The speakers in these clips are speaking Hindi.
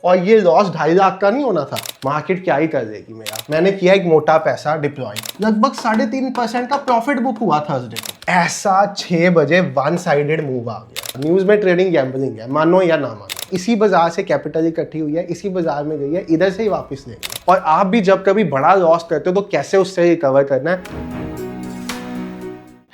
और ये लॉस 2.5 लाख का नहीं होना था। मार्केट क्या ही कर देगी मेरा। मैंने किया एक मोटा पैसा डिप्लॉय, लगभग 3.5% का प्रॉफिट बुक हुआ थर्सडे को। ऐसा 6 बजे वन साइडेड मूव आ गया। न्यूज में ट्रेडिंग गैम्बलिंग है, मानो या ना मानो। इसी बाजार से कैपिटल इकट्ठी हुई है, इसी बाजार में गई है, इधर से ही वापस लेंगे। और आप भी जब कभी बड़ा लॉस करते हो तो कैसे उससे रिकवर करना है।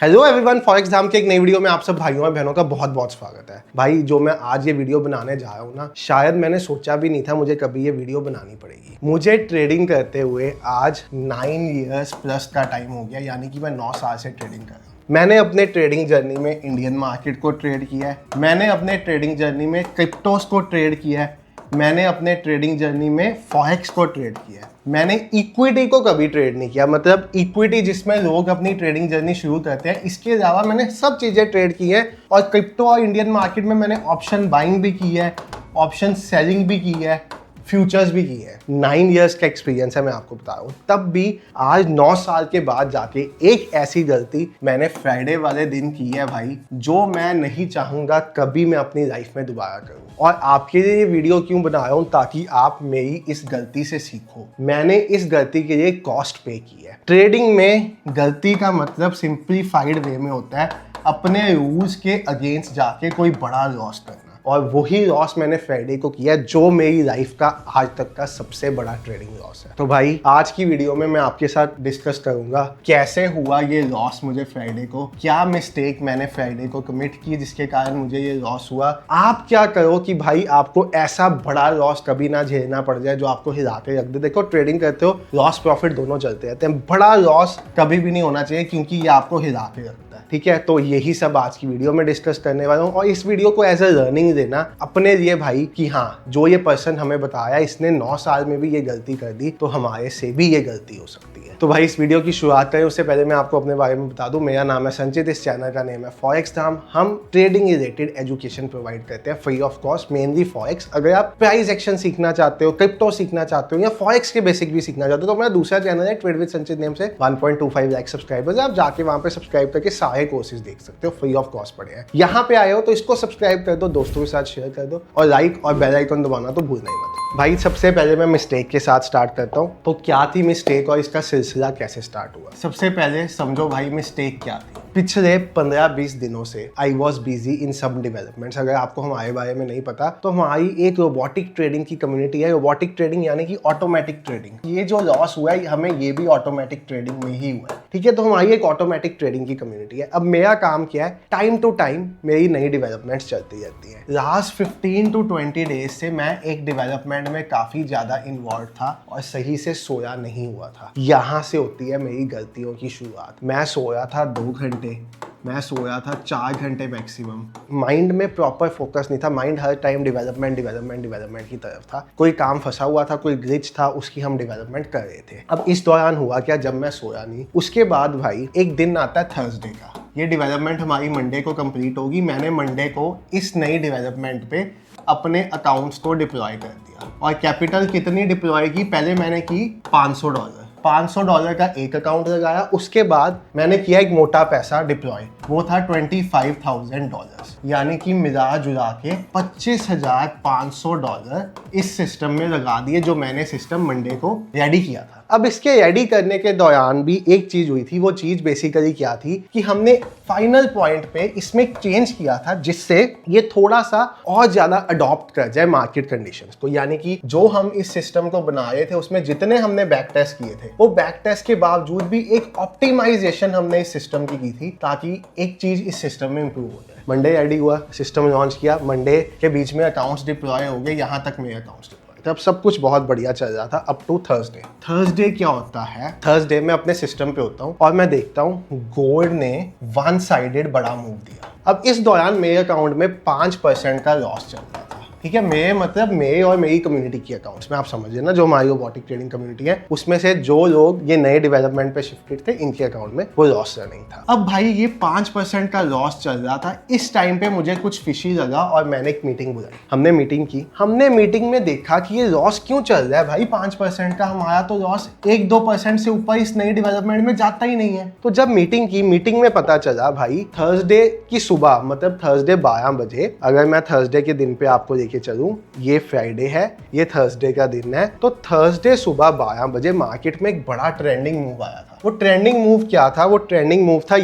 हेलो एवरीवन, फॉरेक्स धाम के एक नई वीडियो में आप सब भाइयों और बहनों का बहुत बहुत स्वागत है। भाई जो मैं आज ये वीडियो बनाने जा रहा हूँ ना, शायद मैंने सोचा भी नहीं था मुझे कभी ये वीडियो बनानी पड़ेगी। मुझे ट्रेडिंग करते हुए आज 9 इयर्स प्लस का टाइम हो गया, यानी कि मैं 9 साल से ट्रेडिंग कर रहा हूँ। मैंने अपने ट्रेडिंग जर्नी में इंडियन मार्केट को ट्रेड किया है, मैंने अपने ट्रेडिंग जर्नी में क्रिप्टोस को ट्रेड किया है, मैंने अपने ट्रेडिंग जर्नी में फॉरेक्स को ट्रेड किया है। मैंने इक्विटी को कभी ट्रेड नहीं किया, मतलब इक्विटी जिसमें लोग अपनी ट्रेडिंग जर्नी शुरू करते हैं, इसके अलावा मैंने सब चीज़ें ट्रेड की है। और क्रिप्टो और इंडियन मार्केट में मैंने ऑप्शन बाइंग भी की है, ऑप्शन सेलिंग भी की है, फ्यूचर्स भी की है। 9 इयर्स का एक्सपीरियंस है, मैं आपको बता रहा हूँ। तब भी आज 9 साल के बाद जाके एक ऐसी गलती मैंने फ्राइडे वाले दिन की है भाई, जो मैं नहीं चाहूँगा कभी मैं अपनी लाइफ में दोबारा करूँ। और आपके लिए ये वीडियो क्यों बना रहा हूँ, ताकि आप मेरी इस गलती से सीखो। मैंने इस गलती के लिए कॉस्ट पे की है। ट्रेडिंग में गलती का मतलब सिंप्लीफाइड वे में होता है अपने रूल्स के अगेंस्ट जाके कोई बड़ा लॉस करना। और वही लॉस मैंने फ्राइडे को किया, जो मेरी लाइफ का आज तक का सबसे बड़ा ट्रेडिंग लॉस है। तो भाई आज की वीडियो में मैं आपके साथ डिस्कस करूंगा कैसे हुआ ये लॉस मुझे फ्राइडे को, क्या मिस्टेक मैंने फ्राइडे को कमिट की जिसके कारण मुझे ये लॉस हुआ। आप क्या करो कि भाई आपको ऐसा बड़ा लॉस कभी ना झेलना पड़ जाए जो आपको हिला के रख दे। देखो ट्रेडिंग करते हो, लॉस प्रॉफिट दोनों चलते रहते हैं, बड़ा लॉस कभी भी नहीं होना चाहिए क्योंकि ये आपको हिला के रखता है। ठीक है, तो यही सब आज की वीडियो में डिस्कस करने वाला हूँ। और इस वीडियो को एज अ लर्निंग देना अपने लिए भाई, कि हाँ जो ये पर्सन हमें बताया इसने 9 साल में भी ये गलती कर दी, तो हमारे से भी ये गलती हो सकती है। तो भाई इस वीडियो की शुरुआत करें उससे पहले मैं आपको अपने बारे में बता दूं। मेरा नाम है संचित, इस चैनल का नेम है फॉरेक्स धाम। हम ट्रेडिंग रिलेटेड एजुकेशन प्रोवाइड करते हैं free of cost, mainly forex. अगर आप प्राइस एक्शन सीखना चाहते हो, क्रिप्टो सीखना चाहते हो या फॉरेक्स के बेसिक भी सीखना चाहते हो, तो मेरा दूसरा चैनल है ट्रेड विद संचित नेम से 1.25 लाख सब्सक्राइबर्स। आप जाके वहां पे सब्सक्राइब करके सारे कोर्सेज देख सकते हो, फ्री ऑफ कॉस्ट पड़े हैं। यहाँ पे आए हो तो इसको सब्सक्राइब कर दो, दोस्तों के साथ शेयर कर दो और लाइक और बेल आइकन दबाना तो भूलना ही मत। भाई सबसे पहले मैं मिस्टेक के साथ स्टार्ट करता हूँ। तो क्या थी मिस्टेक और इसका सिलसिला कैसे स्टार्ट हुआ। सबसे पहले समझो भाई मिस्टेक क्या थी। पिछले 15-20 दिनों से आई वॉज बिजी इन सब डेवलपमेंट्स। अगर आपको हमारे बारे में नहीं पता तो हमारी एक रोबोटिक ट्रेडिंग की कम्युनिटी है। रोबोटिक ट्रेडिंग यानी कि ऑटोमेटिक ट्रेडिंग। ये जो लॉस हुआ है हमें ये भी ऑटोमेटिक ट्रेडिंग में ही हुआ है। ठीक है, तो हमारी एक ऑटोमेटिक ट्रेडिंग की कम्युनिटी है। अब मेरा काम क्या है, टाइम टू टाइम मेरी नई डेवलपमेंट्स चलती रहती है। लास्ट 15 to 20 डेज से मैं एक डेवलपमेंट में काफी ज्यादा इन्वॉल्व था और सही से सोया नहीं हुआ था। यहाँ से होती है मेरी गलतियों की शुरुआत। मैं सोया था 2 घंटे, मैं सोया था 4 घंटे मैक्सिमम। माइंड में प्रॉपर फोकस नहीं था, माइंड हर टाइम डेवलपमेंट की तरफ था। कोई काम फंसा हुआ था, कोई ग्लिच था, उसकी हम डेवलपमेंट कर रहे थे। अब इस दौरान हुआ क्या, जब मैं सोया नहीं, उसके बाद भाई एक दिन आता है थर्सडे का। ये डेवलपमेंट हमारी मंडे को कंप्लीट होगी। मैंने मंडे को इस नई डेवलपमेंट पे अपने अकाउंट्स को डिप्लॉय कर दिया। और कैपिटल कितनी डिप्लॉय की, पहले मैंने की $500 का एक अकाउंट लगाया। उसके बाद मैंने किया एक मोटा पैसा डिप्लॉय, वो था $25,000, यानी कि मिला जुला के $25,500 इस सिस्टम में लगा दिए, जो मैंने सिस्टम मंडे को रेडी किया था। अब इसके रेडी करने के दौरान भी एक चीज हुई थी। वो चीज बेसिकली क्या थी कि हमने फाइनल पॉइंट पे इसमें चेंज किया था, जिससे ये थोड़ा सा और ज्यादा अडॉप्ट कर जाए मार्केट कंडीशंस को। यानी कि जो हम इस सिस्टम को बना रहे थे उसमें जितने हमने बैक टेस्ट किए थे, वो बैक टेस्ट के बावजूद भी एक ऑप्टिमाइजेशन हमने इस सिस्टम की थी, ताकि एक चीज इस सिस्टम में इंप्रूव हो जाए। मंडे रेडी हुआ, सिस्टम लॉन्च किया, मंडे के बीच में अकाउंट्स डिप्लॉय हो गए, यहाँ तक मेरे अकाउंट्स डिप्लॉय। तब सब कुछ बहुत बढ़िया चल रहा था अप टू थर्सडे। थर्सडे क्या होता है, थर्सडे में अपने सिस्टम पे होता हूँ और मैं देखता हूँ गोल्ड ने वन साइडेड बड़ा मूव दिया। अब इस दौरान मेरे अकाउंट में 5% का लॉस चल रहा था। ठीक है, मेरे और मेरी कम्युनिटी की अकाउंट्स में, आप समझिए ना, जो हमारी रोबोटिक ट्रेडिंग कम्युनिटी है उसमें से जो लोग ये नए डेवलपमेंट पे शिफ्टेड थे, इनके अकाउंट में वो लॉस रनिंग था। अब भाई ये 5% का लॉस चल रहा था। इस टाइम पे मुझे कुछ फिशी लगा और मैंने एक मीटिंग बुलाई। हमने मीटिंग की। हमने मीटिंग में देखा कि ये लॉस क्यों चल रहा है भाई 5% का। हमारा तो लॉस 1-2% से ऊपर इस नई डेवलपमेंट में जाता ही नहीं है। तो जब मीटिंग की, मीटिंग में पता चला भाई थर्सडे की सुबह, मतलब थर्सडे 12 बजे, अगर मैं थर्सडे के दिन पे आपको लेके लेके चलूं, ये फ्राइडे है, ये थर्सडे का दिन है। तो थर्सडे सुबह 12 बजे मार्केट में एक बड़ा ट्रेंडिंग मूव आया था। वो ट्रेंडिंग मूव क्या था? वो ट्रेंडिंग मूव था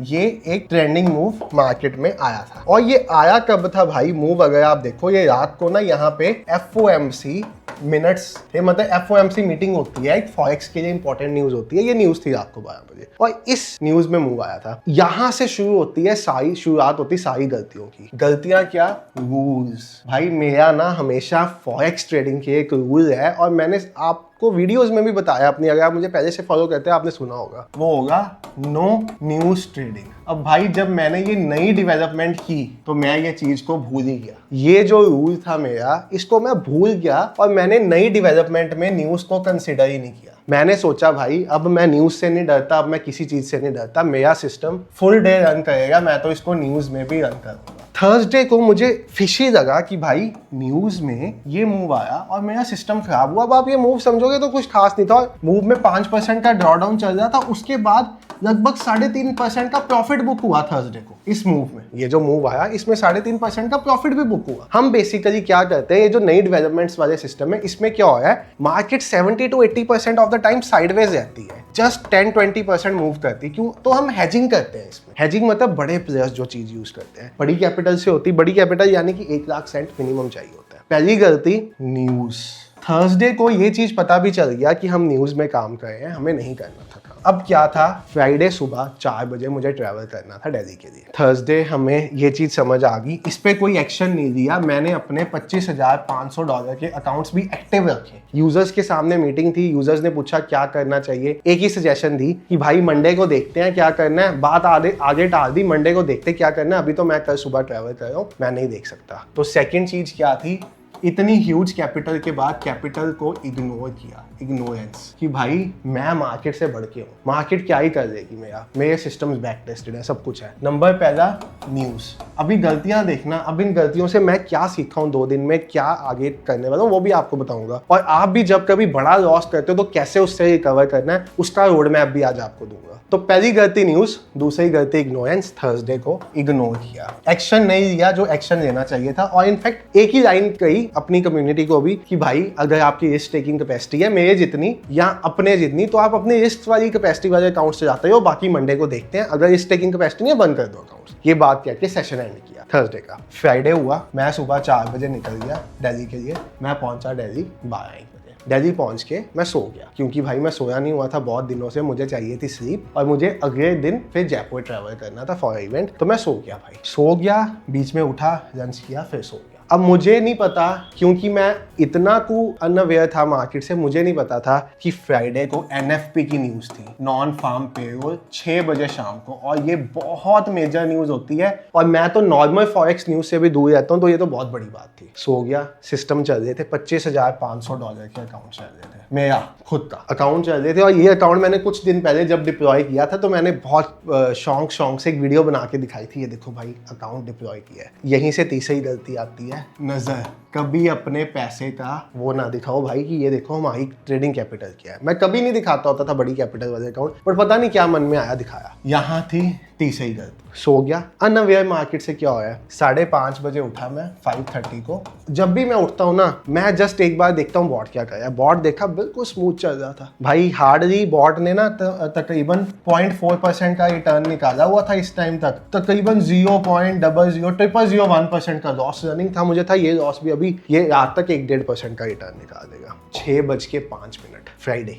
ये एक ट्रेंडिंग मूव मार्केट में आया था। और ये आया कब था भाई? मूव अगर आप देखो, ये रात को ना यहाँ पे FOMC मिनट्स थे, मतलब FOMC मीटिंग होती है, एक फॉरेक्स के लिए इंपॉर्टेंट न्यूज होती है। ये न्यूज थी रात को 12 बजे और इस न्यूज में मूव आया था। यहां से शुरू होती है शुरुआत होती सारी गलतियों की। गलतियां क्या? रूल्स। भाई मेरा ना हमेशा फॉरेक्स ट्रेडिंग के एक रूल है और मैंने आपको वीडियोस में भी बताया अपनी, अगर आप मुझे पहले से फॉलो करते हैं आपने सुना होगा, वो होगा नो न्यूज ट्रेडिंग। अब भाई जब मैंने ये नई डेवलपमेंट की तो मैं ये चीज को भूल ही गया। ये जो रूल था मेरा, इसको मैं भूल गया और मैंने नई डेवलपमेंट में न्यूज को कंसिडर ही नहीं किया। मैंने सोचा भाई अब मैं न्यूज से नहीं डरता, अब मैं किसी चीज से नहीं डरता, मेरा सिस्टम फुल डे रन करेगा, मैं तो इसको न्यूज में भी रन करूंगा। थर्सडे को मुझे फिशी लगा कि भाई न्यूज में ये मूव आया और मेरा सिस्टम खराब हुआ। अब आप ये मूव समझोगे तो कुछ खास नहीं था। मूव में 5% का ड्रॉडाउन चल रहा था, उसके बाद लगभग 3.5% का प्रॉफिट बुक हुआ थर्सडे को। इस मूव में, ये जो मूव आया इसमें 3.5% का प्रॉफिट भी बुक हुआ। हम बेसिकली क्या करते हैं, ये जो नई डेवलपमेंट्स वाले सिस्टम है, इसमें क्या हो रहा है, market 70 to 80% of the time sideways रहती है, जस्ट 10-20% मूव करती है। क्यों? तो हम हेजिंग करते हैं इसमें। हेजिंग मतलब बड़े प्लेयर्स जो चीज यूज करते हैं, बड़ी कैपिटल से होती है। बड़ी कैपिटल यानी कि 1 लाख सेंट मिनिमम चाहिए होता है। पहली गलती, न्यूज। थर्सडे को ये चीज पता भी चल गया कि हम न्यूज में काम कर रहे हैं, हमें नहीं करना था काम। अब क्या था, फ्राइडे सुबह 4 बजे मुझे ट्रैवल करना था दिल्ली के लिए। थर्सडे हमें ये चीज समझ आ गई, इस पे कोई एक्शन नहीं लिया। मैंने अपने $25,500 के अकाउंट्स भी एक्टिव रखे। यूजर्स के सामने मीटिंग थी, यूजर्स ने पूछा क्या करना चाहिए। एक ही सजेशन दी कि भाई मंडे को देखते हैं क्या करना है। बात आगे टाल दी, मंडे को देखते क्या करना है, अभी तो मैं कल सुबह ट्रैवल कर रहा हूँ, मैं नहीं देख सकता। तो सेकेंड चीज क्या थी, इतनी ह्यूज कैपिटल के बाद कैपिटल को इग्नोर किया। इग्नोरेंस कि भाई मैं मार्केट से बढ़ के हूँ, मार्केट क्या ही कर देगी, मेरे सिस्टम्स बैक टेस्टेड है, सब कुछ है। नंबर पहला, न्यूज। अभी गलतियां देखना, अब इन गलतियों से मैं क्या सीखा हूँ 2 दिन में, क्या आगे करने वाला हूँ वो भी आपको बताऊंगा। और आप भी जब कभी बड़ा लॉस करते हो तो कैसे उससे रिकवर करना है, उसका रोड मैप भी आज आपको दूंगा। तो पहली गलती न्यूज, दूसरी गलती इग्नोरेंस। थर्सडे को इग्नोर किया, एक्शन नहीं लिया जो एक्शन लेना चाहिए था। और इनफैक्ट एक ही लाइन कही अपनी कम्युनिटी को भी कि भाई अगर आपकी रिस्क टेकिंग कैपेसिटी है मेरे जितनी या अपने जितनी, तो आप अपनी रिस्क वाली कैपेसिटी वाले अकाउंट से जाते हो, बाकी मंडे को देखते हैं। अगर रिस्क टेकिंग कैपेसिटी नहीं है, बंद कर दो अकाउंट। ये बात कह के सेशन एंड किया थर्सडे का। फ्राइडे हुआ, मैं सुबह 4 बजे निकल गया दिल्ली के लिए। मैं पहुंचा दिल्ली 12 बजे। दिल्ली पहुंच के मैं सो गया, क्योंकि भाई मैं सोया नहीं हुआ था बहुत दिनों से, मुझे चाहिए थी स्लीप और मुझे अगले दिन फिर जयपुर ट्रैवल करना था फॉर इवेंट। तो मैं सो गया भाई, सो गया, बीच में उठा, लंच किया, फिर सो गया। अब मुझे नहीं पता, क्योंकि मैं इतना को अनअवेयर था मार्केट से, मुझे नहीं पता था कि फ्राइडे को NFP की न्यूज़ थी, नॉन फार्म पेरोल, 6 बजे शाम को। और ये बहुत मेजर न्यूज़ होती है और मैं तो नॉर्मल फॉरेक्स न्यूज़ से भी दूर रहता हूँ, तो ये तो बहुत बड़ी बात थी। सो गया, सिस्टम चल रहे थे, $25,500 के अकाउंट चल रहे थे, मेरा खुद का अकाउंट चल रहे थे। और ये अकाउंट मैंने कुछ दिन पहले जब डिप्लॉय किया था तो मैंने बहुत शौक से एक वीडियो बना के दिखाई थी, ये देखो भाई अकाउंट डिप्लॉय किया है। यहीं से तीसरी गलती आती है, नजर। कभी अपने पैसे का वो ना दिखाओ भाई कि ये देखो हमारी ट्रेडिंग कैपिटल क्या है। मैं कभी नहीं दिखाता होता था बड़ी कैपिटल वाले अकाउंट, पर पता नहीं क्या मन में आया, दिखाया। यहाँ थी तीसरी गलती, सो गया। अनअवेयर मार्केट से क्या हुआ है, 5:30 बजे उठा मैं 5:30 को। जब भी मैं उठता हूँ ना, मैं जस्ट एक बार देखता हूँ बॉट क्या कर रहा है। बॉट देखा, बिल्कुल स्मूथ चल रहा था भाई। हार्डली बॉट ने ना तकरीबन 0.4% का रिटर्न निकाला हुआ था इस टाइम तक। तकरीबन 0.00001% का लॉस रनिंग था। मुझे था ये लॉस भी अभी ये रात तक 1-1.5% का रिटर्न निकाल देगा। 6:05 फ्राइडे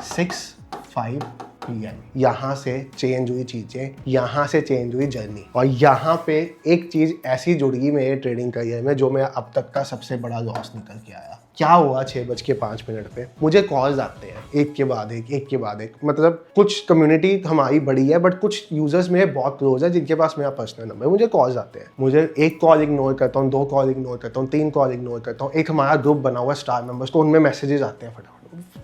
6:05 PM यहाँ से चेंज हुई चीजें, यहाँ से चेंज हुई जर्नी। और यहाँ पे एक चीज ऐसी जुड़ गई मेरे ट्रेडिंग करियर में जो मैं अब तक का सबसे बड़ा लॉस निकल के आया। क्या हुआ, 6:05 पे मुझे कॉल्स आते हैं एक के बाद एक। मतलब कुछ कम्युनिटी हमारी बड़ी है, बट कुछ यूजर्स मेरे बहुत क्लोज है जिनके पास मेरा पर्सनल नंबर है। मुझे कॉल्स आते हैं, मुझे 1 कॉल इग्नोर करता हूँ, 2 कॉल इग्नोर करता हूँ, 3 कॉल इग्नोर करता हूँ। एक हमारा ग्रुप बना हुआ स्टार मेंबर्स, तो उनमें मैसेजेस आते हैं फटाफट,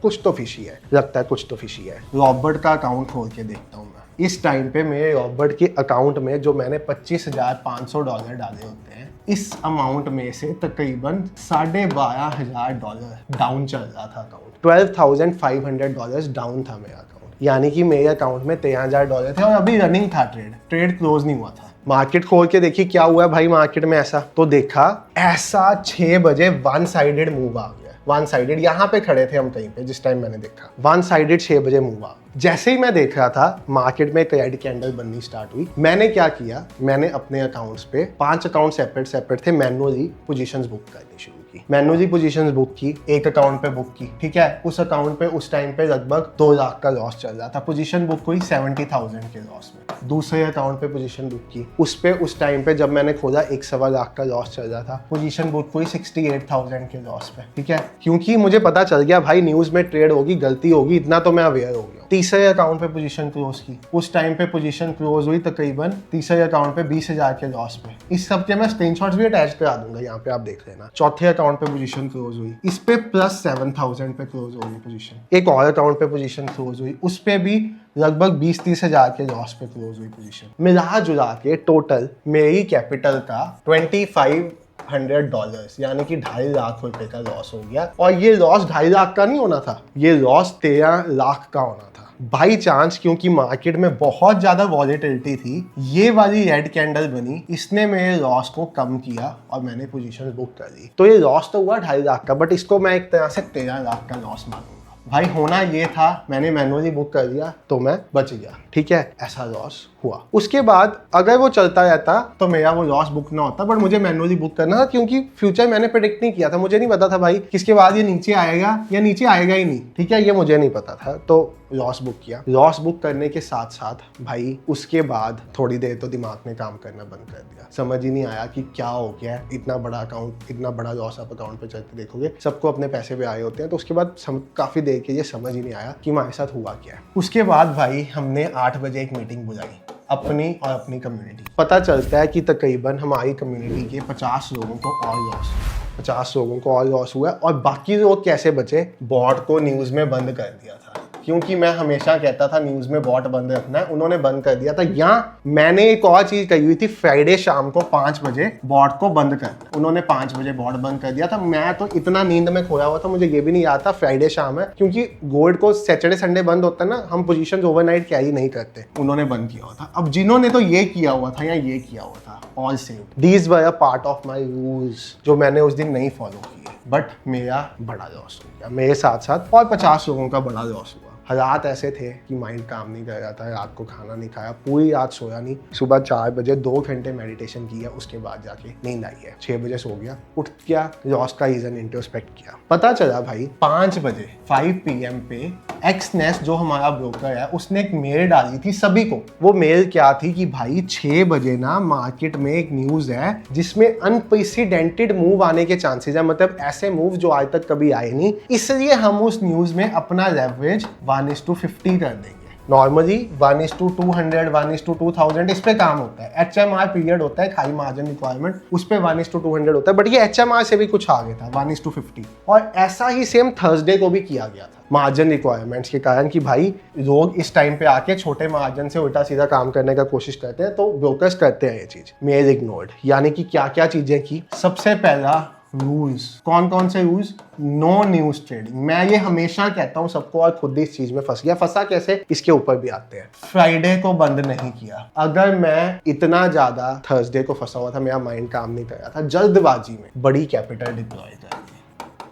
कुछ तो फिशी है, लगता है कुछ तो फिशी है। रॉबर्ट का अकाउंट खोल के देखता हूँ मैं। इस टाइम पे मेरे रॉबर्ट के अकाउंट में जो मैंने $25,500 डाले होते हैं, इस अमाउंट में से तकरीबन $12,500 डाउन चल रहा था अकाउंट। $12,500 डाउन था मेरा अकाउंट, यानी कि मेरे अकाउंट में $13,000 थे और अभी रनिंग था, ट्रेड क्लोज नहीं हुआ था। मार्केट खोल के देखी क्या हुआ है भाई मार्केट में, ऐसा तो देखा ऐसा 6 बजे वन साइडेड मूव आ गया। वन साइडेड, यहाँ पे खड़े थे हम कहीं पे जिस टाइम मैंने देखा, वन साइडेड 6 बजे मूव आ। जैसे ही मैं देख रहा था मार्केट में एक रेड कैंडल बननी स्टार्ट हुई। मैंने क्या किया, मैंने अपने अकाउंट्स पे 5 अकाउंट सेपरेट थे, मैनुअली पोजीशंस बुक करनी शुरू की। मैनुअली पोजीशंस बुक की, एक अकाउंट पे बुक की, ठीक है। उस अकाउंट पे उस टाइम पे लगभग 2 लाख का लॉस चल रहा था, पोजीशन बुक हुई 70,000 के लॉस में। दूसरे अकाउंट पे पोजीशन बुक की, उस पे उस टाइम पे जब मैंने खोला 1.25 लाख का लॉस चल रहा था, पोजीशन बुक हुई 68,000 के लॉस पे, ठीक है। क्योंकि मुझे पता चल गया भाई न्यूज में ट्रेड होगी, गलती होगी, इतना तो मैं अवेयर हो गया। तीसरे अकाउंट पे पोजीशन क्लोज की, उस टाइम पे पोजीशन क्लोज हुई तकरीबन तीसरे अकाउंट पे 20,000 के लॉस पे। इस सब के मैं स्क्रीनशॉट्स भी अटैच करा दूंगा, यहाँ पे आप देख लेना। चौथे अकाउंट पे पोजीशन क्लोज हुई, इस पे प्लस 7,000 पे क्लोज हो गई पोजीशन। एक और अकाउंट पे पोजीशन क्लोज हुई, उस पे भी लगभग 20-30 हजार के लॉस पे क्लोज हुई पोजीशन। मिला जुला के टोटल मेरी कैपिटल का $2,500 यानी कि 2.5 लाख रुपए का लॉस हो गया। और ये लॉस 2.5 लाख का नहीं होना था, ये लॉस 13 लाख का होना था। बाई चांस क्योंकि मार्केट में बहुत ज्यादा वॉलेटिलिटी थी, ये वाली रेड कैंडल बनी, इसने मेरे लॉस को कम किया और मैंने पोजीशन बुक कर दी। तो ये लॉस तो हुआ 2.5 लाख का, बट इसको मैं एक तरह से 13 लाख का लॉस मानूंगा। भाई होना ये था, मैंने मैनुअली बुक कर दिया तो मैं बच गया, ठीक है। ऐसा लॉस हुआ। उसके बाद अगर वो चलता रहता तो मेरा वो लॉस बुक ना होता, बट मुझे मैनुअली बुक करना था क्योंकि फ्यूचर मैंने प्रेडिक्ट नहीं किया था। मुझे नहीं पता था भाई किसके बाद ये नीचे आएगा या नीचे आएगा ही नहीं, ठीक है, ये मुझे नहीं पता था। तो लॉस बुक किया। लॉस बुक करने के साथ साथ भाई उसके बाद थोड़ी देर तो दिमाग में काम करना बंद कर दिया। समझ ही नहीं आया कि क्या हो गया, इतना बड़ा अकाउंट, इतना बड़ा लॉस आप अकाउंट पे चलते देखोगे, सबको अपने पैसे पे आए होते हैं। तो उसके बाद काफी देर के लिए समझ ही नहीं आया कि हमारे साथ हुआ क्या है। उसके बाद भाई हमने 8 बजे एक मीटिंग बुलाई अपनी और अपनी कम्युनिटी। पता चलता है कि तकरीबन हमारी कम्युनिटी के 50 लोगों को और लॉस 50 लोगों को और लॉस हुआ। और बाकी लोग कैसे बचे, बॉट को न्यूज़ में बंद कर दिया था। क्योंकि मैं हमेशा कहता था न्यूज़ में बॉट बंद रखना है, उन्होंने बंद कर दिया था। यहाँ मैंने एक और चीज़ कही हुई थी, फ्राइडे शाम को 5 बजे बॉट को बंद करना, उन्होंने 5 बजे बॉट बंद कर दिया था। मैं तो इतना नींद में खोया हुआ था, मुझे ये भी नहीं याद था फ्राइडे शाम है, क्योंकि गोल्ड को सैटरडे संडे बंद होता है ना, हम पोजीशंस ओवरनाइट कैरी नहीं करते, उन्होंने बंद किया हुआ था। अब जिन्होंने तो ये किया हुआ था या ये किया हुआ था, all saved. These were a part of my rules जो मैंने उस दिन नहीं फॉलो किए, बट मेरा बड़ा लॉस हो गया। मेरे साथ साथ और 50 लोगों का बड़ा लॉस हुआ। हालात ऐसे थे कि माइंड काम नहीं कर रहा था, रात को खाना नहीं खाया, पूरी रात सोया नहीं। सुबह 4 बजे 2 घंटे मेडिटेशन किया, उसके बाद जाके नींद आई है। 6 बजे सो गया, उठ गया, लॉस का रीजन इंट्रोस्पेक्ट किया। पता चला भाई 5 बजे 5 PM पे एक्सनेस जो हमारा ब्रोकर है, उसने एक मेल डाली थी सभी को। वो मेल क्या थी कि भाई 6 बजे ना मार्केट में एक न्यूज है जिसमें अनप्रेसिडेंटेड मूव आने के चांसेस है, मतलब ऐसे मूव जो आज तक कभी आए नहीं, इसलिए हम उस न्यूज में अपना लेवरेज 1:50 कर देंगे। नॉर्मली 1:200, 1:2000 इस पे काम होता है। HMR पीरियड होता है, हाई मार्जिन रिक्वायरमेंट, उस पे 1:200 होता है, बट ये HMR से भी कुछ आगे था 1:50। और ऐसा ही सेम थर्सडे को भी किया गया था मार्जिन रिक्वायरमेंट्स के कारण कि भाई लोग इस टाइम पे आके छोटे मार्जिन से उल्टा सीधा काम करने का कोशिश करते हैं, तो ब्रोकर्स करते हैं ये चीज। मेल इग्नोर्ड, यानी कि क्या क्या चीजें की। सबसे पहला रूल्स, कौन कौन से रूल्स, नो न्यूज ट्रेडिंग। मैं ये हमेशा कहता हूँ सबको, और खुद इस चीज में फंस गया। फंसा कैसे, इसके ऊपर भी आते हैं। फ्राइडे को बंद नहीं किया। अगर मैं इतना ज्यादा थर्सडे को फंसा हुआ था, मेरा माइंड काम नहीं कर रहा था, जल्दबाजी में बड़ी कैपिटल डिप्लॉय कर दी,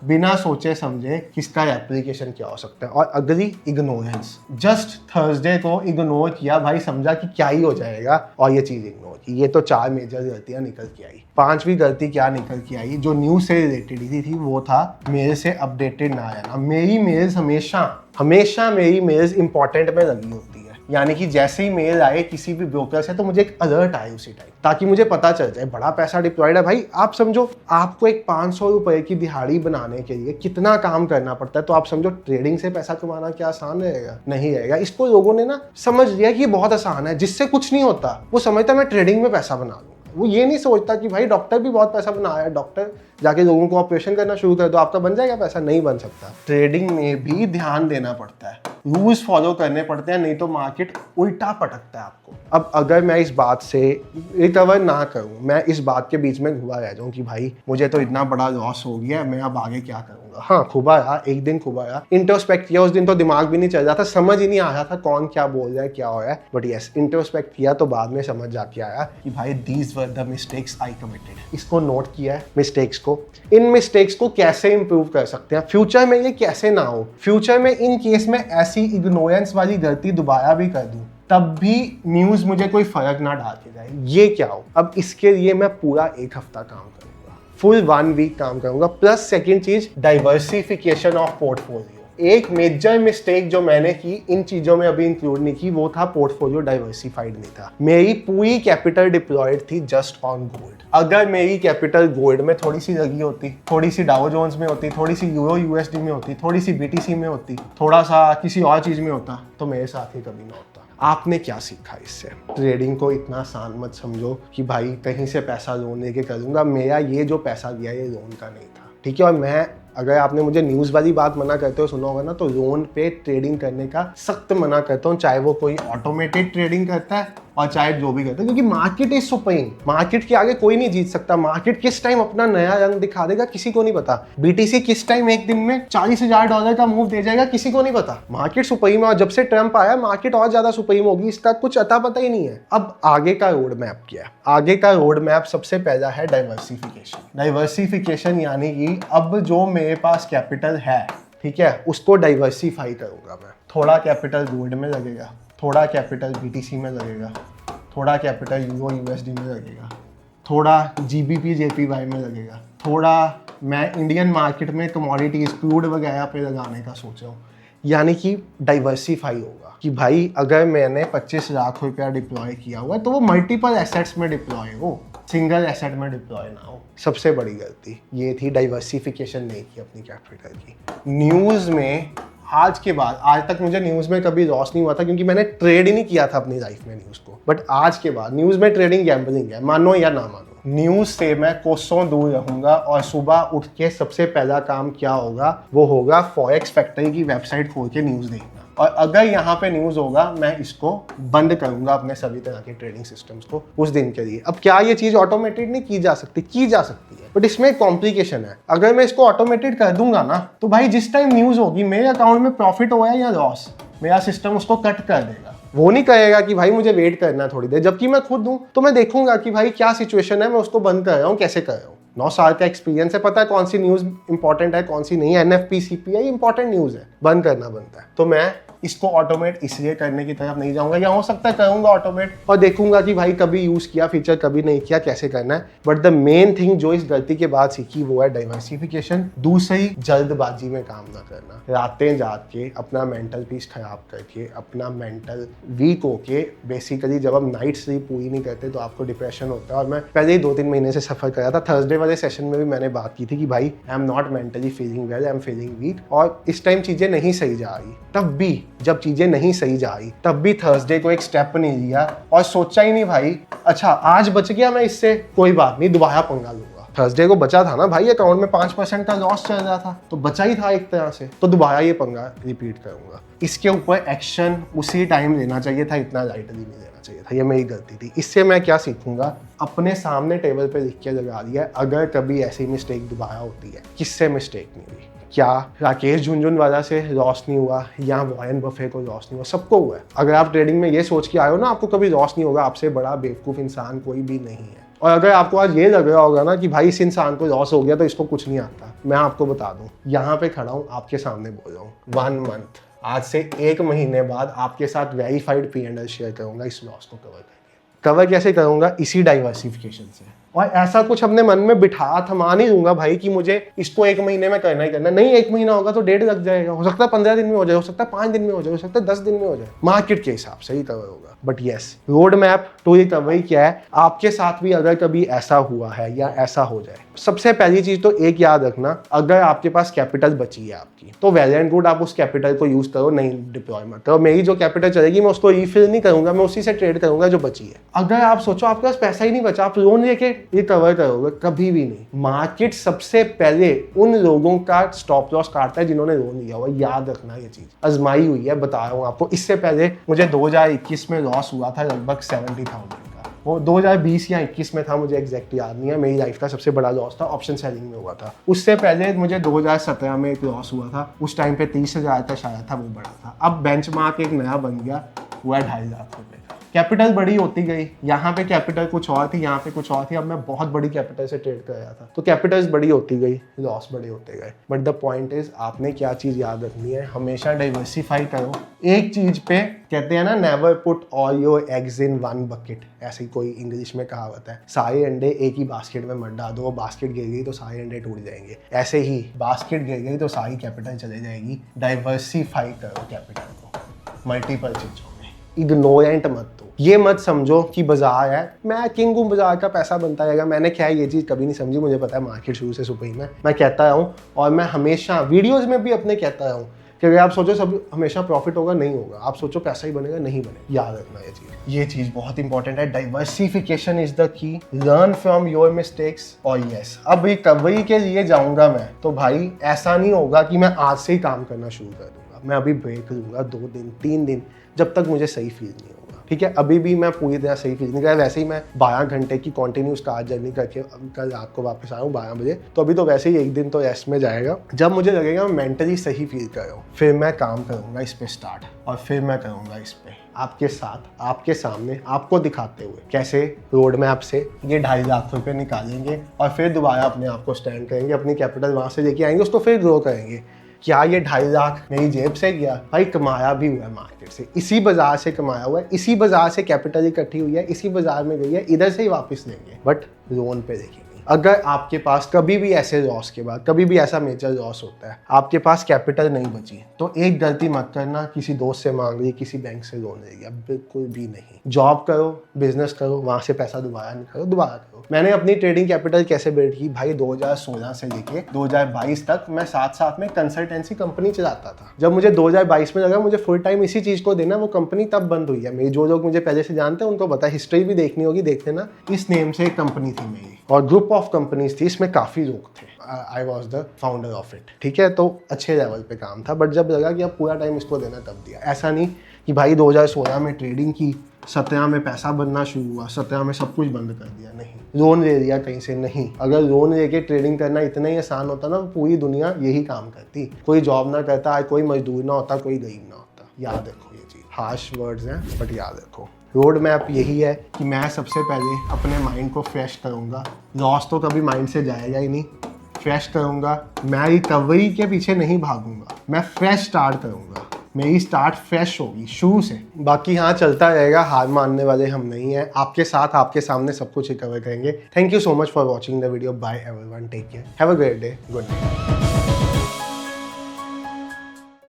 बिना सोचे समझे किसका एप्लीकेशन क्या हो सकता है। और अगली इग्नोरेंस, जस्ट थर्सडे को इग्नोर किया भाई, समझा कि क्या ही हो जाएगा और ये चीज इग्नोर की। ये तो 4 मेजर गलतियां निकल के आई। 5वीं गलती क्या निकल के आई, जो न्यूज से रिलेटेड थी वो था मेल से अपडेटेड ना आना। मेरी मेल्स हमेशा मेरी मेल्स इंपॉर्टेंट में लगी होती है, यानी कि जैसे ही मेल आए किसी भी ब्रोकर से, तो मुझे एक अलर्ट आए उसी टाइम, ताकि मुझे पता चल जाए बड़ा पैसा डिप्लॉयड है। भाई आप समझो, आपको एक 500 रुपए की दिहाड़ी बनाने के लिए कितना काम करना पड़ता है, तो आप समझो ट्रेडिंग से पैसा कमाना क्या आसान रहेगा, नहीं रहेगा। इसको लोगों ने ना समझ लिया कि ये बहुत आसान है, जिससे कुछ नहीं होता। वो समझता मैं ट्रेडिंग में पैसा बना लूंगा, वो ये नहीं सोचता कि भाई डॉक्टर भी बहुत पैसा बना रहा है, डॉक्टर जाके लोगों को ऑपरेशन करना शुरू कर दो, आपका बन जाएगा पैसा? नहीं बन सकता। ट्रेडिंग में भी ध्यान देना पड़ता है, रूल्स फॉलो करने पड़ते हैं, नहीं तो मार्केट उल्टा पटकता है आपको। अब अगर मैं इस बात से रिकवर ना करूं, मैं इस बात के बीच में घुमा रह जाऊं कि भाई मुझे तो इतना बड़ा लॉस हो गया, मैं अब आगे क्या करूंगा। हाँ, खुबाया, एक दिन खुबाया, इंट्रोस्पेक्ट किया, उस दिन तो दिमाग भी नहीं चल रहा था, समझ ही नहीं आ रहा था कौन क्या बोल रहा है, क्या हो रहा है, बट यस, इंट्रोस्पेक्ट किया तो बाद में समझ जाके आया कि भाई these were the mistakes I committed. इसको नोट किया है, मिस्टेक्स को, इन मिस्टेक्स को कैसे इंप्रूव कर सकते हैं, फ्यूचर में ये कैसे ना हो, फ्यूचर में इन केस में ऐसी इग्नोरेंस वाली गलती दोबारा भी कर दूं तब भी न्यूज मुझे कोई फर्क ना डाल के जाए, ये क्या हो। अब इसके लिए मैं पूरा 1 हफ्ता काम करूंगा, फुल 1 वीक काम करूंगा, प्लस सेकंड चीज डाइवर्सिफिकेशन ऑफ पोर्टफोलियो। एक मेजर मिस्टेक जो मैंने की, इन चीजों में अभी इंक्लूड नहीं की, वो था पोर्टफोलियो डाइवर्सिफाइड नहीं था। मेरी पूरी कैपिटल डिप्लॉयड थी जस्ट ऑन गोल्ड। अगर मेरी कैपिटल गोल्ड में थोड़ी सी लगी होती, थोड़ी सी डाउ जोन्स में होती, थोड़ी सी यूरो यूएसडी में होती, थोड़ी सी बीटीसी में होती, थोड़ा सा किसी और चीज में होता, तो मेरे साथ ही कभी ना होता। आपने क्या सीखा इससे? ट्रेडिंग को इतना आसान मत समझो कि भाई कहीं से पैसा लोन लेके करूंगा। मेरा ये जो पैसा दिया ये लोन का नहीं था, ठीक है। और मैं, अगर आपने मुझे न्यूज़ वाली बात मना करते हो सुना होगा ना, तो लोन पे ट्रेडिंग करने का सख्त मना करता हूँ, चाहे वो कोई ऑटोमेटेड ट्रेडिंग करता है और चाहे जो भी करता है, क्योंकि मार्केट इज सुप्रीम। मार्केट के आगे कोई नहीं जीत सकता। मार्केट किस टाइम अपना नया रंग दिखा देगा किसी को नहीं पता। बीटीसी किस टाइम एक दिन में $40,000 का मूव दे जाएगा किसी को नहीं पता। मार्केट सुप्रीम है, और जब से ट्रम्प आया मार्केट और ज्यादा सुप्रीम होगी, इसका कुछ अता पता ही नहीं है। अब आगे का रोड मैप क्या है? आगे का रोड मैप सबसे पहला है डाइवर्सिफिकेशन। डाइवर्सिफिकेशन यानी कि अब जो मेरे पास कैपिटल है, ठीक है, उसको डाइवर्सिफाई करूंगा मैं। थोड़ा कैपिटल गोल्ड में लगेगा, थोड़ा कैपिटल बीटीसी में लगेगा, थोड़ा कैपिटल यूरो यूएसडी में लगेगा, थोड़ा जीबीपी जेपीवाई में लगेगा, थोड़ा मैं इंडियन मार्केट में कमोडिटीज क्रूड वगैरह पे लगाने का सोच रहा हूँ। यानी कि डाइवर्सिफाई होगा कि भाई अगर मैंने 25 लाख रुपया डिप्लॉय किया हुआ है तो वो मल्टीपल एसेट्स में डिप्लॉय हो, सिंगल एसेट में डिप्लॉय ना हो। सबसे बड़ी गलती ये थी, डाइवर्सिफिकेशन नहीं की अपनी कैपिटल की। न्यूज़ में आज के बाद, आज तक मुझे न्यूज़ में कभी लॉस नहीं हुआ था क्योंकि मैंने ट्रेड ही नहीं किया था अपनी लाइफ में न्यूज़ को, बट आज के बाद न्यूज़ में ट्रेडिंग गैम्बलिंग है, मानो या ना मानो। न्यूज़ से मैं कोसों दूर रहूंगा, और सुबह उठ के सबसे पहला काम क्या होगा, वो होगा फॉरेक्स फैक्ट्री की वेबसाइट खोल के न्यूज़ देखना। और अगर यहाँ पे न्यूज़ होगा मैं इसको बंद करूंगा अपने सभी तरह के ट्रेडिंग सिस्टम्स को उस दिन के लिए। अब क्या ये चीज़ ऑटोमेटेड नहीं की जा सकती? की जा सकती है, बट इसमें कॉम्प्लिकेशन है। अगर मैं इसको ऑटोमेटेड कर दूंगा ना, तो भाई जिस टाइम न्यूज़ होगी मेरे अकाउंट में प्रॉफिट हुआ है या लॉस, मेरा सिस्टम उसको कट कर देगा। वो नहीं कहेगा कि भाई मुझे वेट करना है थोड़ी देर, जबकि मैं खुद हूँ तो मैं देखूंगा कि भाई क्या सिचुएशन है, मैं उसको बंद कर रहा हूँ, कैसे कर रहा हूँ। 9 साल का एक्सपीरियंस है, पता है कौन सी न्यूज़ इंपॉर्टेंट है कौन सी नहीं है। एनएफपी सीपीआई इंपॉर्टेंट न्यूज़ है, बंद करना बनता है। तो मैं इसको ऑटोमेट इसलिए करने की तरफ नहीं जाऊंगा, या हो सकता है करूंगा ऑटोमेट और देखूंगा कि भाई कभी यूज किया फीचर कभी नहीं किया, कैसे करना है। बट द मेन थिंग जो इस गलती के बाद सीखी वो है डाइवर्सिफिकेशन। दूसरी, जल्दबाजी में काम ना करना। रातें जाग के अपना मेंटल पीस खराब करके, अपना मेंटल वीक होके, बेसिकली जब हम नाइट स्लीप पूरी नहीं करते तो आपको डिप्रेशन होता है। और मैं पहले ही 2-3 महीने से सफर कर रहा था। थर्सडे वाले सेशन में भी मैंने बात की थी कि भाई I am not mentally feeling well, I am feeling weak, और इस टाइम चीजें नहीं सही जा रही। तब भी जब चीजें नहीं सही जा रही तब भी थर्सडे को एक स्टेप नहीं लिया और सोचा ही नहीं भाई अच्छा आज बच गया मैं इससे, कोई बात नहीं दोबारा पंगा लूंगा। थर्सडे को बचा था ना भाई, अकाउंट में 5% का लॉस चल रहा था तो बचा ही था एक तरह से, तो दोबारा ये पंगा रिपीट करूंगा। इसके ऊपर एक्शन उसी टाइम लेना चाहिए था, इतना लाइटली नहीं लेना चाहिए था, ये मेरी गलती थी। इससे मैं क्या सीखूंगा, अपने सामने टेबल पे लिख के लगा दिया अगर कभी ऐसी मिस्टेक दोबारा होती है, किससे मिस्टेक नहीं हुई। क्या राकेश झुनझुनवाला से लॉस नहीं हुआ या वॉरेन बफे को लॉस नहीं हुआ? सबको हुआ है। अगर आप ट्रेडिंग में ये सोच के आए हो ना आपको कभी लॉस नहीं होगा, आपसे बड़ा बेवकूफ़ इंसान कोई भी नहीं है। और अगर आपको आज ये लग रहा होगा ना कि भाई इस इंसान को लॉस हो गया तो इसको कुछ नहीं आता, मैं आपको बता दूं, यहाँ पे खड़ा हूँ आपके सामने बोल रहा हूँ, 1 मंथ आज से 1 महीने बाद आपके साथ वेरीफाइड P&L शेयर करूंगा इस लॉस को कवर करके। कवर कैसे करूंगा? इसी डाइवर्सिफिकेशन से। और ऐसा कुछ अपने मन में बिठा थमा नहीं दूंगा भाई कि मुझे इसको 1 महीने में करना ही करना। नहीं, 1 महीना होगा तो 1.5 लग जाएगा, हो सकता है 15 दिन में हो जाए, हो सकता है 5 दिन में हो जाए, हो सकता है 10 दिन में हो जाए, मार्केट के हिसाब से ही कवर होगा। But yes, road map to recovery क्या है, आपके साथ भी अगर कभी ऐसा हुआ है या ऐसा हो जाए, सबसे पहली चीज तो एक याद रखना, अगर आपके पास कैपिटल बची है आपकी तो वेल एंड गुड, आप उस कैपिटल को यूज करो, नहीं डिप्लॉय मत करो। मेरी जो कैपिटल चलेगी मैं उसको रीफिल नहीं करूंगा, मैं उसी से ट्रेड करूंगा जो बची है। अगर आप सोचो आपके पास पैसा ही नहीं बचा, आप लोन लेके रिकवर करोगे, कभी भी नहीं। मार्केट सबसे पहले उन लोगों का स्टॉप लॉस काटता है जिन्होंने लोन लिया हुआ, याद रखना ये चीज आजमाई हुई है, बता रहा हूँ आपको। इससे पहले मुझे 2021 में लॉस हुआ था लगभग 70,000 का, वो 2020 या 21 में था, मुझे एग्जैक्ट याद नहीं है। मेरी लाइफ का सबसे बड़ा लॉस था, ऑप्शन सेलिंग में हुआ था। उससे पहले मुझे 2017 में एक लॉस हुआ था, उस टाइम पे 30,000 का शायद था, वो बड़ा था। अब बेंचमार्क एक नया बन गया, वो है 2.5 लाख रुपए का। कैपिटल बड़ी होती गई, यहाँ पे कैपिटल कुछ और थी, यहाँ पे कुछ और थी। अब मैं बहुत बड़ी कैपिटल से ट्रेड कर रहा था, तो कैपिटल्स बड़ी होती गई, लॉस बड़े होते गए। बट द पॉइंट इज, आपने क्या चीज याद रखनी है, हमेशा डाइवर्सिफाई करो एक चीज पे। कहते हैं ना, never put all your eggs in one bucket, ऐसी कोई इंग्लिश में कहावत है। सारे अंडे एक ही बास्केट में मत डाल दो, वो बास्केट गिर गई तो सारे अंडे टूट जाएंगे। ऐसे ही बास्केट गिर गई तो सारी कैपिटल चले जाएगी। डाइवर्सिफाई करो कैपिटल को मल्टीपल चीजों में, इग्नोरेंट मत दो। ये मत समझो कि बाजार है, मैं किंग हूँ, बाजार का पैसा बनता रहेगा। मैंने क्या ये चीज़ कभी नहीं समझी, मुझे पता है मार्केट शुरू से सुपरी में मैं कहता हूँ, और मैं हमेशा वीडियोस में भी अपने कहता हूँ कि अगर आप सोचो सब हमेशा प्रॉफिट होगा, नहीं होगा। आप सोचो पैसा ही बनेगा, नहीं बनेगा। याद रखना ये चीज़ बहुत इंपॉर्टेंट है। Diversification is the key, learn from your mistakes. और यस, अब ये कवरी के लिए जाऊंगा मैं, तो भाई ऐसा नहीं होगा कि मैं आज से ही काम करना शुरू कर दूंगा। मैं अभी ब्रेक लूंगा 2 दिन 3 दिन, जब तक मुझे सही फील नहीं होगा। ठीक है, अभी भी मैं पूरी तरह सही फील नहीं कर, वैसे ही मैं 12 घंटे की कॉन्टिन्यूस कार जर्नी करके कल रात को वापस आया हूँ 12 बजे, तो अभी तो वैसे ही एक दिन तो रेस्ट में जाएगा। जब मुझे लगेगा मैं मेंटली सही फील कर रहा हूँ, फिर मैं काम करूँगा इस पे स्टार्ट, और फिर मैं करूँगा इस पे आपके साथ, आपके सामने, आपको दिखाते हुए कैसे रोड मैप से ये 2.5 लाख रुपए निकालेंगे, और फिर दोबारा अपने आप को स्टैंड करेंगे, अपनी कैपिटल वहाँ से लेके आएंगे, उसको फिर ग्रो करेंगे। क्या ये 2.5 लाख मेरी जेब से गया? भाई कमाया भी हुआ है मार्केट से, इसी बाजार से कमाया हुआ है, इसी बाजार से कैपिटल इकट्ठी हुई है, इसी बाजार में गई है, इधर से ही वापस लेंगे, बट लोन पे देखेंगे। अगर आपके पास कभी भी ऐसे लॉस के बाद, कभी भी ऐसा मेजर लॉस होता है, आपके पास कैपिटल नहीं बची, तो एक गलती मत करना, किसी दोस्त से मांग ली, किसी बैंक से लोन ले लिया, बिल्कुल भी नहीं। जॉब करो, बिजनेस करो, वहां से पैसा दोबारा निकालो, दोबारा करो। मैंने अपनी ट्रेडिंग कैपिटल कैसे बिल्ड की भाई, 2016 से लेके 2022 तक मैं साथ साथ में कंसल्टेंसी कंपनी चलाता था। जब मुझे 2022 में लगा मुझे फुल टाइम इसी चीज को देना, वो कंपनी तब बंद हुई है मेरी। जो लोग मुझे पहले से जानते हैं उनको पता है, हिस्ट्री भी देखनी होगी, देख लेना। इस नेम से एक कंपनी थी मेरी, और ग्रुप ऑफ कंपनीज थी, इसमें काफी लोग थे। I was the founder of it. ठीक है, तो अच्छे लेवल पे काम था, बट जब लगा कि अब पूरा टाइम इसको देना तब दिया। ऐसा नहीं कि भाई 2016 में ट्रेडिंग की, 17 में पैसा बनना शुरू हुआ, 17 में सब कुछ बंद कर दिया, नहीं। लोन ले लिया कहीं से, नहीं। अगर लोन लेके ट्रेडिंग करना इतना ही आसान होता ना, पूरी दुनिया यही काम करती। कोई जॉब ना करता, कोई मजदूर ना होता, कोई गरीब ना होता। याद रखो ये चीज़, हार्श वर्ड्स हैं बट याद रखो। रोड मैप यही है कि मैं सबसे पहले अपने माइंड को फ्रेश करूँगा। लॉस तो कभी माइंड से जाएगा ही नहीं। फ्रेश करूँगा, मैं रिकवरी के पीछे नहीं भागूंगा, मैं फ्रेश स्टार्ट करूँगा। मेरी स्टार्ट फ्रेश होगी शुरू से। बाकी हाँ चलता रहेगा, हार मानने वाले हम नहीं हैं। आपके साथ, आपके सामने सब कुछ रिकवर करेंगे। Thank you so much for watching the video. Bye everyone, take care, have a great day, good night.